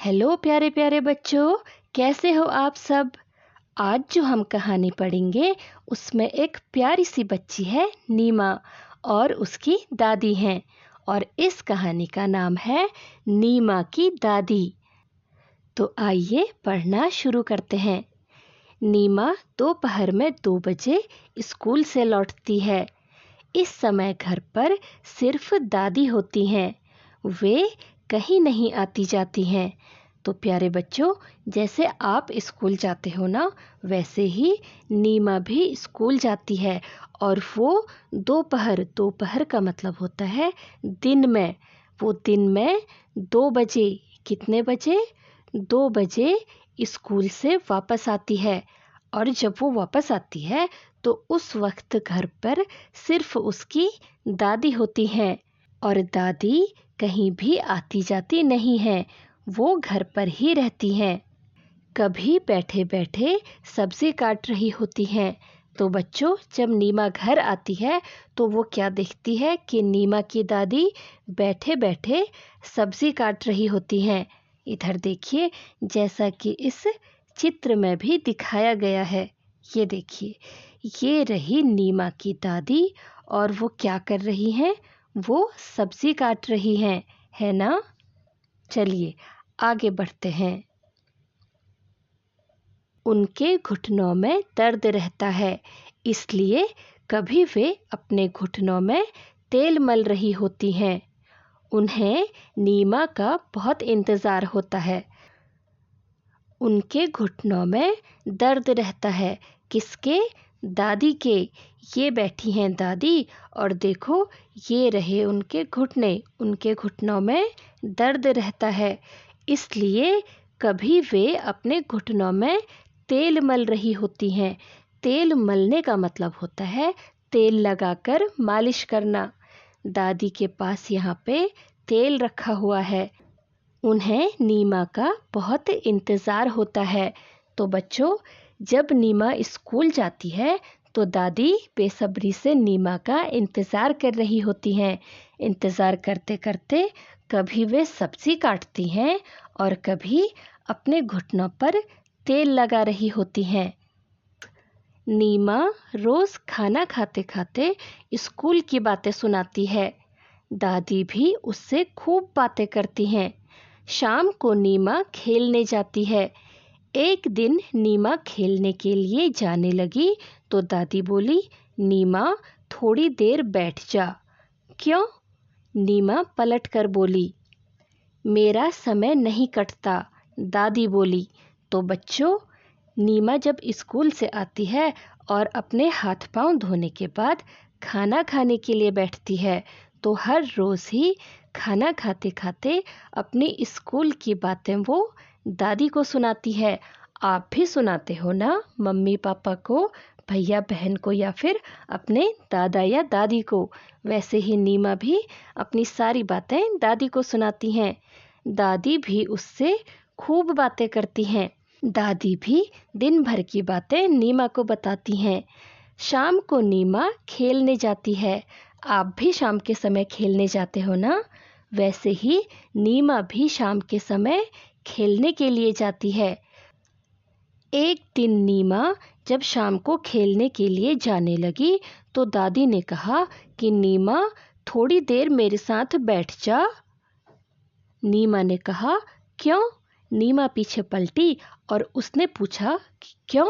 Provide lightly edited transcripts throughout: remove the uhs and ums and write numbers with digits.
Hello प्यारे प्यारे बच्चों, कैसे हो आप सब। आज जो हम कहानी पढ़ेंगे उसमें एक प्यारी सी बच्ची है नीमा और उसकी दादी हैं। और इस कहानी का नाम है नीमा की दादी। तो आइए पढ़ना शुरू करते हैं। नीमा दोपहर में 2 बजे स्कूल से लौटती है। इस समय घर पर सिर्फ दादी होती हैं, वे कहीं नहीं आती जाती हैं। तो प्यारे बच्चों, जैसे आप स्कूल जाते हो ना, वैसे ही नीमा भी स्कूल जाती है। और वो दोपहर का मतलब होता है दिन में। वो दिन में 2 बजे, कितने बजे? 2 बजे स्कूल से वापस आती है। और जब वो वापस आती है तो उस वक्त घर पर सिर्फ उसकी दादी होती हैं। और दादी कहीं भी आती जाती नहीं है, वो घर पर ही रहती हैं। कभी बैठे बैठे सब्जी काट रही होती हैं। तो बच्चों, जब नीमा घर आती है तो वो क्या देखती है कि नीमा की दादी बैठे बैठे सब्जी काट रही होती हैं। इधर देखिए, जैसा कि इस चित्र में भी दिखाया गया है। ये देखिए, ये रही नीमा की दादी और वो क्या कर रही हैं? वो सब्जी काट रही हैं, है ना। चलिए आगे बढ़ते हैं। उनके घुटनों में दर्द रहता है, इसलिए कभी वे अपने घुटनों में तेल मल रही होती हैं। उन्हें नीमा का बहुत इंतज़ार होता है। उनके घुटनों में दर्द रहता है, किसके? दादी के। ये बैठी हैं दादी और देखो, ये रहे उनके घुटने। उनके घुटनों में दर्द रहता है, इसलिए कभी वे अपने घुटनों में तेल मल रही होती हैं। तेल मलने का मतलब होता है तेल लगाकर मालिश करना। दादी के पास यहाँ पे तेल रखा हुआ है। उन्हें नीमा का बहुत इंतज़ार होता है। तो बच्चों, जब नीमा स्कूल जाती है तो दादी बेसब्री से नीमा का इंतज़ार कर रही होती हैं। इंतज़ार करते करते कभी वे सब्ज़ी काटती हैं और कभी अपने घुटनों पर तेल लगा रही होती हैं। नीमा रोज़ खाना खाते खाते स्कूल की बातें सुनाती है। दादी भी उससे खूब बातें करती हैं। शाम को नीमा खेलने जाती है। एक दिन नीमा खेलने के लिए जाने लगी तो दादी बोली, नीमा थोड़ी देर बैठ जा। क्यों? नीमा पलट कर बोली। मेरा समय नहीं कटता, दादी बोली। तो बच्चों, नीमा जब स्कूल से आती है और अपने हाथ पांव धोने के बाद खाना खाने के लिए बैठती है, तो हर रोज़ ही खाना खाते खाते अपनी स्कूल की बातें वो दादी को सुनाती है। आप भी सुनाते हो ना मम्मी पापा को, भैया बहन को, या फिर अपने दादा या दादी को। वैसे ही नीमा भी अपनी सारी बातें दादी को सुनाती हैं। दादी भी उससे खूब बातें करती हैं। दादी भी दिन भर की बातें नीमा को बताती हैं। शाम को नीमा खेलने जाती है। आप भी शाम के समय खेलने जाते हो ना? वैसे ही नीमा भी शाम के समय खेलने के लिए जाती है। एक दिन नीमा जब शाम को खेलने के लिए जाने लगी तो दादी ने कहा कि नीमा थोड़ी देर मेरे साथ बैठ जा। नीमा ने कहा, क्यों? नीमा पीछे पलटी और उसने पूछा कि क्यों?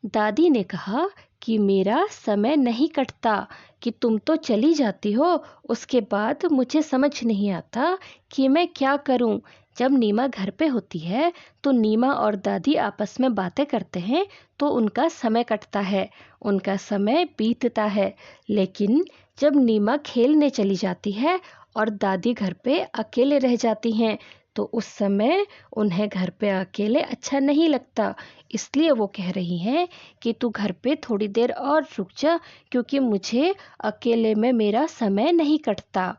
दादी ने कहा कि मेरा समय नहीं कटता, कि तुम तो चली जाती हो, उसके बाद मुझे समझ नहीं आता कि मैं क्या करूं। जब नीमा घर पे होती है तो नीमा और दादी आपस में बातें करते हैं तो उनका समय कटता है, उनका समय बीतता है। लेकिन जब नीमा खेलने चली जाती है और दादी घर पे अकेले रह जाती हैं तो उस समय उन्हें घर पे अकेले अच्छा नहीं लगता। इसलिए वो कह रही हैं कि तू घर पे थोड़ी देर और रुक जा, क्योंकि मुझे अकेले में मेरा समय नहीं कटता।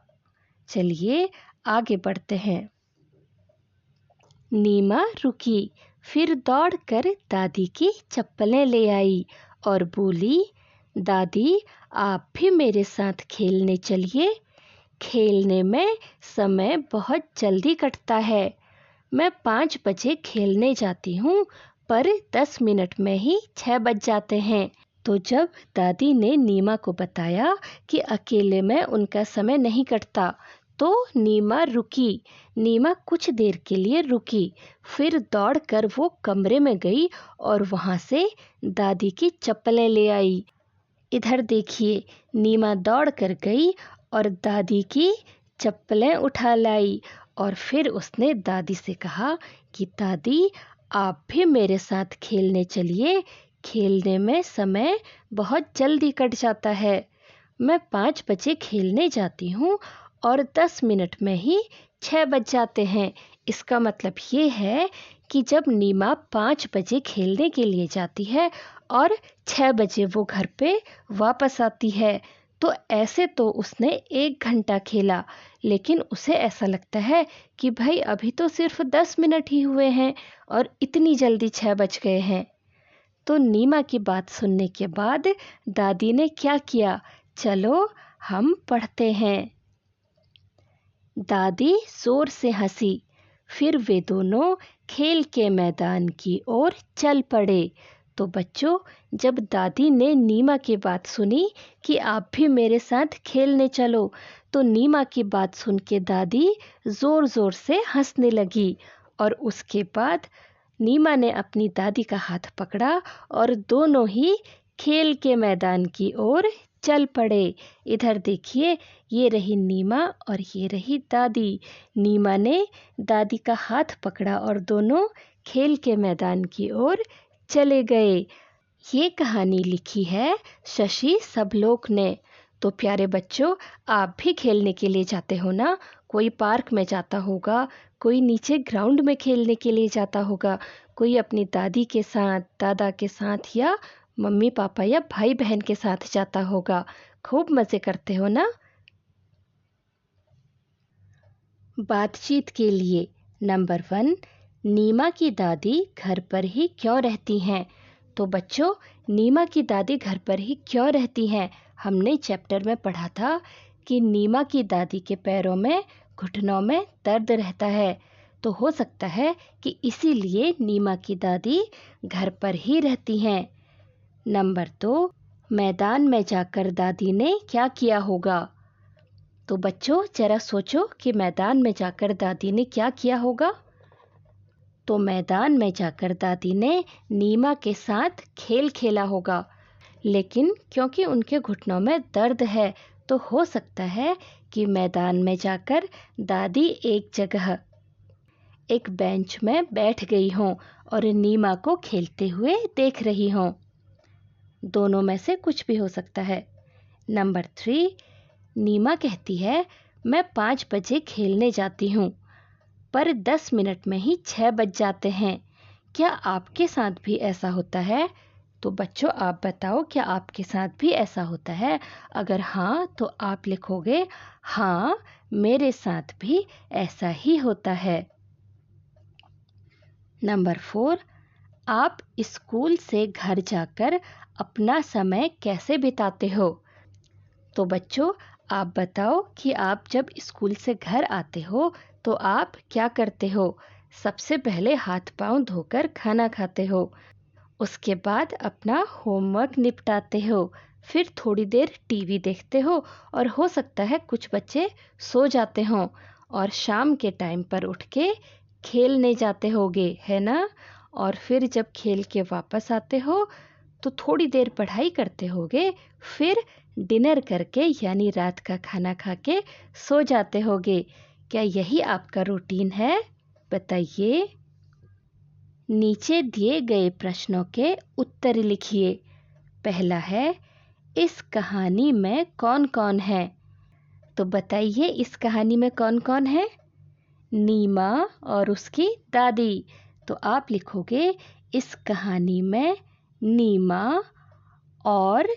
चलिए आगे बढ़ते हैं। नीमा रुकी, फिर दौड़कर दादी की चप्पलें ले आई और बोली, दादी आप भी मेरे साथ खेलने चलिए। खेलने में समय बहुत जल्दी कटता है। मैं 5 बजे खेलने जाती हूँ, पर 10 मिनट में ही 6 बज जाते हैं। तो जब दादी ने नीमा को बताया कि अकेले में उनका समय नहीं कटता, तो नीमा रुकी। नीमा कुछ देर के लिए रुकी, फिर दौड़कर वो कमरे में गई और वहाँ से दादी की चप्पलें ले आई। इधर देखिए, नीमा दौड़ कर गई और दादी की चप्पलें उठा लाई और फिर उसने दादी से कहा कि दादी, आप भी मेरे साथ खेलने चलिए। खेलने में समय बहुत जल्दी कट जाता है। मैं 5 बजे खेलने जाती हूँ और 10 मिनट में ही 6 बज जाते हैं। इसका मतलब ये है कि जब नीमा 5 बजे खेलने के लिए जाती है और 6 बजे वो घर पे वापस आती है, तो ऐसे तो उसने 1 घंटा खेला, लेकिन उसे ऐसा लगता है कि भाई अभी तो सिर्फ 10 मिनट ही हुए हैं और इतनी जल्दी 6 बज गए हैं। तो नीमा की बात सुनने के बाद दादी ने क्या किया, चलो हम पढ़ते हैं। दादी जोर से हंसी, फिर वे दोनों खेल के मैदान की ओर चल पड़े। तो बच्चों, जब दादी ने नीमा की बात सुनी कि आप भी मेरे साथ खेलने चलो, तो नीमा की बात सुन के दादी ज़ोर ज़ोर से हंसने लगी और उसके बाद नीमा ने अपनी दादी का हाथ पकड़ा और दोनों ही खेल के मैदान की ओर चल पड़े। इधर देखिए, ये रही नीमा और ये रही दादी। नीमा ने दादी का हाथ पकड़ा और दोनों खेल के मैदान की ओर चले गए। ये कहानी लिखी है शशि सबलोक ने। तो प्यारे बच्चों, आप भी खेलने के लिए जाते हो ना? कोई पार्क में जाता होगा, कोई नीचे ग्राउंड में खेलने के लिए जाता होगा, कोई अपनी दादी के साथ, दादा के साथ या मम्मी पापा या भाई बहन के साथ जाता होगा। खूब मज़े करते हो ना? बातचीत के लिए नंबर 1, नीमा की दादी घर पर ही क्यों रहती हैं? तो बच्चों, नीमा की दादी घर पर ही क्यों रहती हैं? हमने चैप्टर में पढ़ा था कि नीमा की दादी के पैरों में, घुटनों में दर्द रहता है। तो हो सकता है कि इसीलिए नीमा की दादी घर पर ही रहती हैं। नंबर 2, मैदान में जाकर दादी ने क्या किया होगा? तो बच्चों, जरा सोचो कि मैदान में जाकर दादी ने क्या किया होगा? तो मैदान में जाकर दादी ने नीमा के साथ खेल खेला होगा। लेकिन क्योंकि उनके घुटनों में दर्द है, तो हो सकता है कि मैदान में जाकर दादी एक जगह एक बेंच में बैठ गई हों और नीमा को खेलते हुए देख रही हों। दोनों में से कुछ भी हो सकता है। नंबर 3, नीमा कहती है, मैं 5 बजे खेलने जाती हूँ, पर 10 मिनट में ही 6 बज जाते हैं। क्या आपके साथ भी ऐसा होता है? तो बच्चों, आप बताओ, क्या आपके साथ भी ऐसा होता है? अगर हाँ, तो आप लिखोगे, हाँ, मेरे साथ भी ऐसा ही होता है। नंबर 4, आप स्कूल से घर जाकर अपना समय कैसे बिताते हो? तो बच्चों, आप बताओ कि आप जब स्कूल से घर आते हो तो आप क्या करते हो? सबसे पहले हाथ पांव धोकर खाना खाते हो, उसके बाद अपना होमवर्क निपटाते हो, फिर थोड़ी देर टीवी देखते हो और हो सकता है कुछ बच्चे सो जाते हों और शाम के टाइम पर उठ के खेलने जाते होगे, है ना? और फिर जब खेल के वापस आते हो तो थोड़ी देर पढ़ाई करते होगे, फिर डिनर करके यानी रात का खाना खा के सो जाते होगे। क्या यही आपका रूटीन है? बताइए। नीचे दिए गए प्रश्नों के उत्तर लिखिए। पहला है, इस कहानी में कौन कौन है? तो बताइए, इस कहानी में कौन कौन है? नीमा और उसकी दादी। तो आप लिखोगे, इस कहानी में नीमा और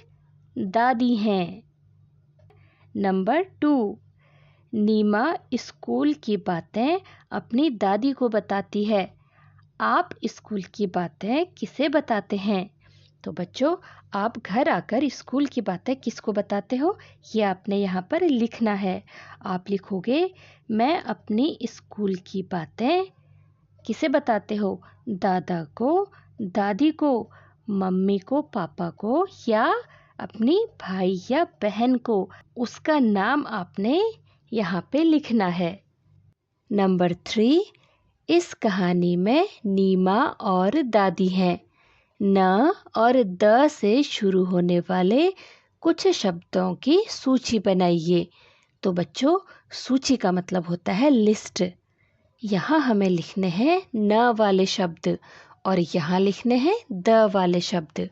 दादी हैं। नंबर 2, नीमा स्कूल की बातें अपनी दादी को बताती है। आप स्कूल की बातें किसे बताते हैं? तो बच्चों, आप घर आकर स्कूल की बातें किसको बताते हो, ये आपने यहाँ पर लिखना है। आप लिखोगे, मैं अपनी स्कूल की बातें किसे बताते हो? दादा को, दादी को, मम्मी को, पापा को या अपनी भाई या बहन को। उसका नाम आपने यहाँ पे लिखना है। नंबर 3, इस कहानी में नीमा और दादी हैं। न और द से शुरू होने वाले कुछ शब्दों की सूची बनाइए। तो बच्चों, सूची का मतलब होता है लिस्ट। यहाँ हमें लिखने हैं न वाले शब्द और यहाँ लिखने हैं द वाले शब्द।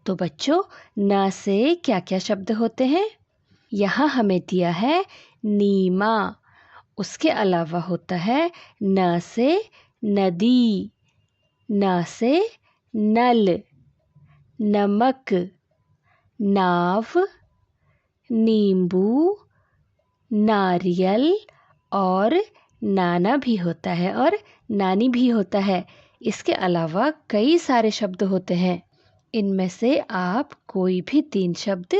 तो बच्चों, न से क्या क्या शब्द होते हैं? यहाँ हमें दिया है नीमा। उसके अलावा होता है न से नदी, न से नल, नमक, नाव, नींबू, नारियल और नाना भी होता है और नानी भी होता है। इसके अलावा कई सारे शब्द होते हैं। इनमें से आप कोई भी 3 शब्द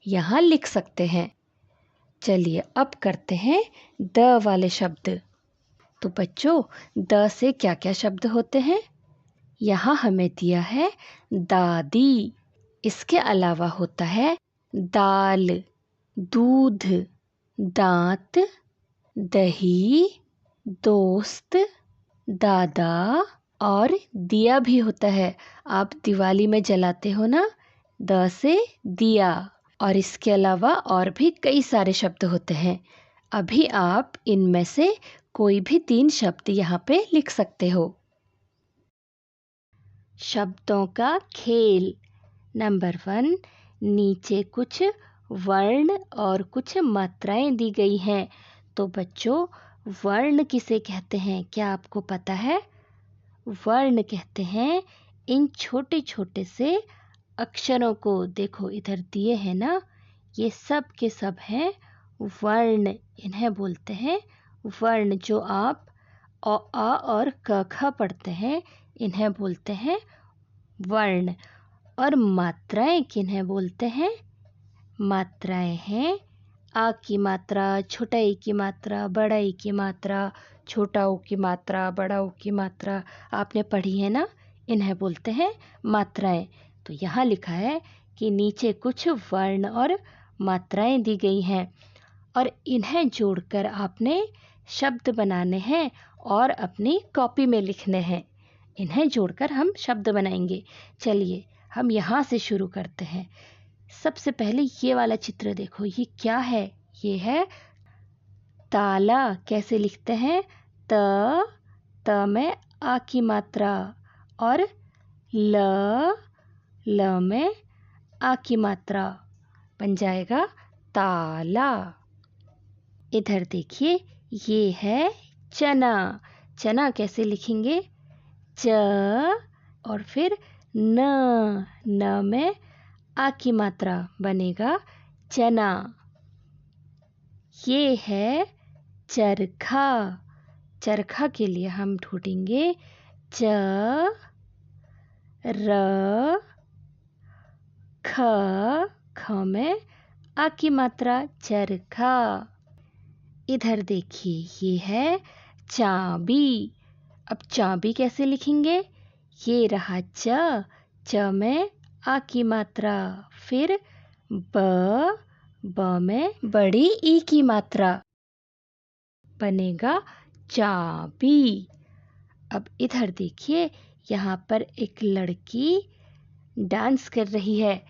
यहाँ लिख सकते हैं। चलिए अब करते हैं द वाले शब्द। तो बच्चों, द से क्या क्या शब्द होते हैं? यहाँ हमें दिया है दादी। इसके अलावा होता है दाल, दूध, दांत, दही, दोस्त, दादा और दिया भी होता है। आप दिवाली में जलाते हो ना, द से दिया। और इसके अलावा और भी कई सारे शब्द होते हैं। अभी आप इनमें से कोई भी 3 शब्द यहाँ पे लिख सकते हो। शब्दों का खेल। नंबर 1, नीचे कुछ वर्ण और कुछ मात्राएं दी गई हैं। तो बच्चों, वर्ण किसे कहते हैं, क्या आपको पता है? वर्ण कहते हैं इन छोटे छोटे से अक्षरों को। देखो इधर दिए हैं ना, ये सब के सब हैं वर्ण। इन्हें बोलते हैं वर्ण। जो आप अ, आ और क ख पढ़ते हैं, इन्हें बोलते हैं वर्ण। और मात्राएं किन्हें बोलते हैं? मात्राएं हैं आ की मात्रा, छोटा ई की मात्रा, बड़ा ई की मात्रा, छोटा ऊ की मात्रा, बड़ा ऊ की मात्रा। आपने पढ़ी है ना, इन्हें बोलते हैं मात्राएं। तो यहाँ लिखा है कि नीचे कुछ वर्ण और मात्राएं दी गई हैं और इन्हें जोड़कर आपने शब्द बनाने हैं और अपनी कॉपी में लिखने हैं। इन्हें जोड़कर हम शब्द बनाएंगे। चलिए हम यहाँ से शुरू करते हैं। सबसे पहले ये वाला चित्र देखो, ये क्या है? ये है ताला। कैसे लिखते हैं? त में आ की मात्रा और ल में आ की मात्रा बन जाएगा ताला। इधर देखिए, ये है चना। चना कैसे लिखेंगे? च और फिर न में आ की मात्रा बनेगा चना। ये है चरखा। चरखा के लिए हम ढूंढेंगे च र ख में आ की मात्रा चरखा। इधर देखिए, ये है चाबी। अब चाबी कैसे लिखेंगे? ये रहा च में आ की मात्रा, फिर ब में बड़ी ई की मात्रा बनेगा चाबी। अब इधर देखिए, यहाँ पर एक लड़की डांस कर रही है।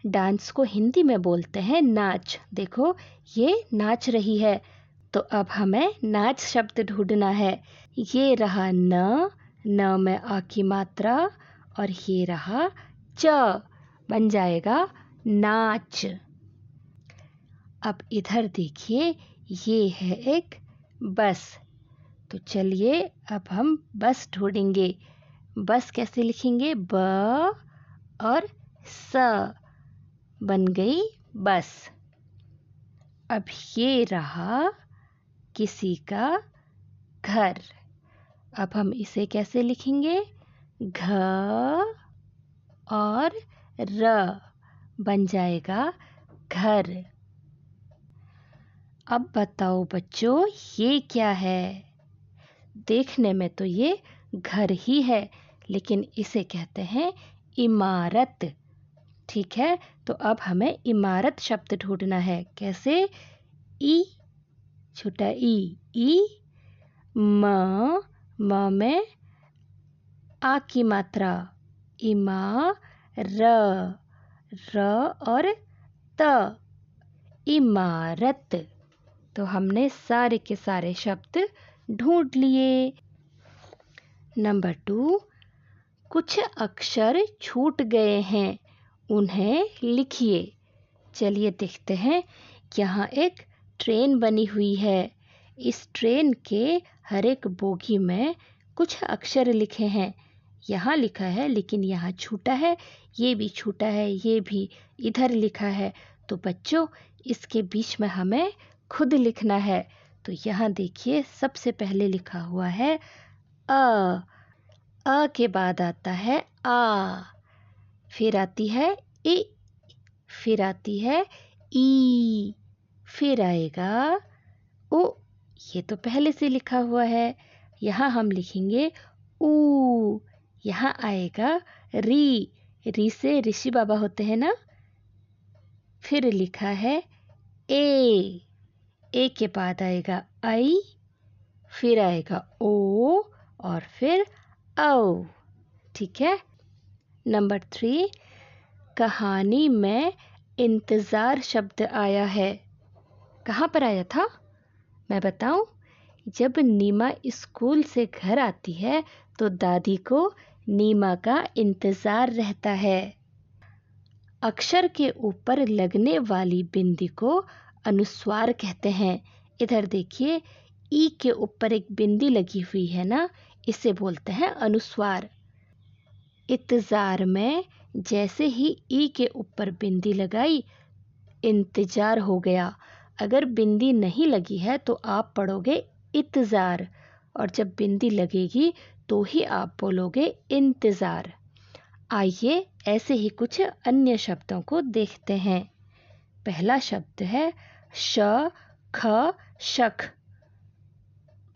डांस को हिंदी में बोलते हैं नाच। देखो ये नाच रही है। तो अब हमें नाच शब्द ढूंढना है। ये रहा न में आ की मात्रा और ये रहा च, बन जाएगा नाच। अब इधर देखिए, ये है एक बस। तो चलिए अब हम बस ढूंढेंगे। बस कैसे लिखेंगे? ब और स, बन गई बस। अब ये रहा किसी का घर। अब हम इसे कैसे लिखेंगे? घ और र, बन जाएगा घर। अब बताओ बच्चों, ये क्या है? देखने में तो ये घर ही है, लेकिन इसे कहते हैं इमारत। ठीक है, तो अब हमें इमारत शब्द ढूंढना है। कैसे? ई, छोटा ई, म में आ की मात्रा, र और त, इमारत। तो हमने सारे के सारे शब्द ढूंढ लिए। नंबर 2, कुछ अक्षर छूट गए हैं, उन्हें लिखिए। चलिए देखते हैं। यहाँ एक ट्रेन बनी हुई है। इस ट्रेन के हर एक बोगी में कुछ अक्षर लिखे हैं। यहाँ लिखा है, लेकिन यहाँ छूटा है, ये भी छूटा है, ये भी इधर लिखा है। तो बच्चों, इसके बीच में हमें खुद लिखना है। तो यहाँ देखिए, सबसे पहले लिखा हुआ है अ के बाद आता है आ, फिर आती है इ, फिर आती है ई, फिर आएगा उ। ये तो पहले से लिखा हुआ है। यहाँ हम लिखेंगे ऊ। यहाँ आएगा री से ऋषि बाबा होते हैं ना। फिर लिखा है ए के बाद आएगा आई, फिर आएगा ओ और फिर औ। ठीक है। नंबर 3, कहानी में इंतज़ार शब्द आया है। कहाँ पर आया था? मैं बताऊं? जब नीमा स्कूल से घर आती है तो दादी को नीमा का इंतज़ार रहता है। अक्षर के ऊपर लगने वाली बिंदी को अनुस्वार कहते हैं। इधर देखिए, ई के ऊपर एक बिंदी लगी हुई है ना, इसे बोलते हैं अनुस्वार। इंतज़ार में जैसे ही ई के ऊपर बिंदी लगाई, इंतज़ार हो गया। अगर बिंदी नहीं लगी है तो आप पढ़ोगे इत्ज़ार, और जब बिंदी लगेगी तो ही आप बोलोगे इंतज़ार। आइए ऐसे ही कुछ अन्य शब्दों को देखते हैं। पहला शब्द है श ख शख,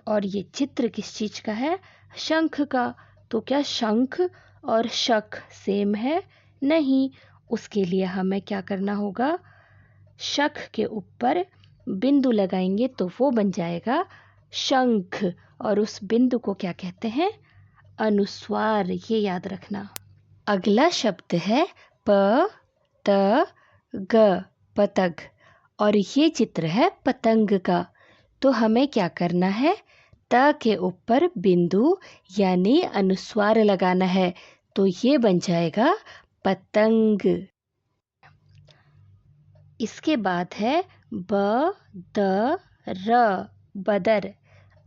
और ये चित्र किस चीज का है? शंख का। तो क्या शंख और शख सेम है? नहीं। उसके लिए हमें क्या करना होगा? शख के ऊपर बिंदु लगाएंगे तो वो बन जाएगा शंख, और उस बिंदु को क्या कहते हैं? अनुस्वार। ये याद रखना। अगला शब्द है प त ग, पतंग, और ये चित्र है पतंग का। तो हमें क्या करना है? त के ऊपर बिंदु यानी अनुस्वार लगाना है, तो ये बन जाएगा पतंग। इसके बाद है ब द र, बदर,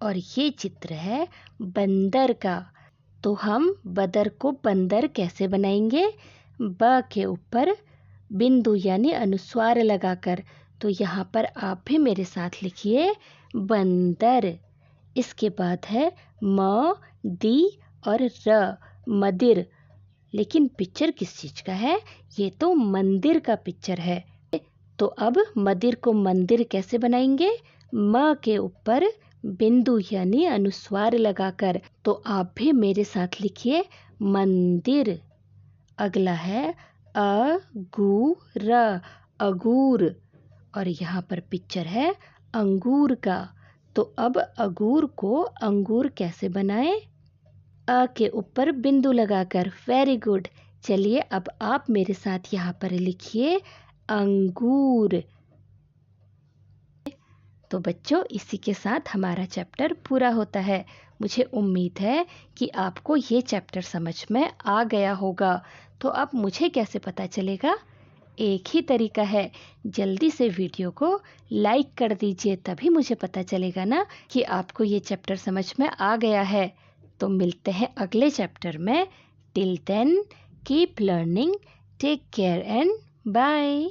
और ये चित्र है बंदर का। तो हम बदर को बंदर कैसे बनाएंगे? ब के ऊपर बिंदु यानी अनुस्वार लगाकर। तो यहाँ पर आप भी मेरे साथ लिखिए बंदर। इसके बाद है म दी और र, मदिर। लेकिन पिक्चर किस चीज का है? ये तो मंदिर का पिक्चर है। तो अब मदिर को मंदिर कैसे बनाएंगे? म के ऊपर बिंदु यानी अनुस्वार लगाकर। तो आप भी मेरे साथ लिखिए मंदिर। अगला है अगूर, अगूर, और यहाँ पर पिक्चर है अंगूर का। तो अब अगूर को अंगूर कैसे बनाएं? अ के ऊपर बिंदु लगाकर। Very good. चलिए अब आप मेरे साथ यहाँ पर लिखिए अंगूर। तो बच्चों, इसी के साथ हमारा चैप्टर पूरा होता है। मुझे उम्मीद है कि आपको ये चैप्टर समझ में आ गया होगा। तो अब मुझे कैसे पता चलेगा? एक ही तरीका है, जल्दी से वीडियो को लाइक कर दीजिए, तभी मुझे पता चलेगा ना कि आपको ये चैप्टर समझ में आ गया है। तो मिलते हैं अगले चैप्टर में। Till then keep learning, take care and bye.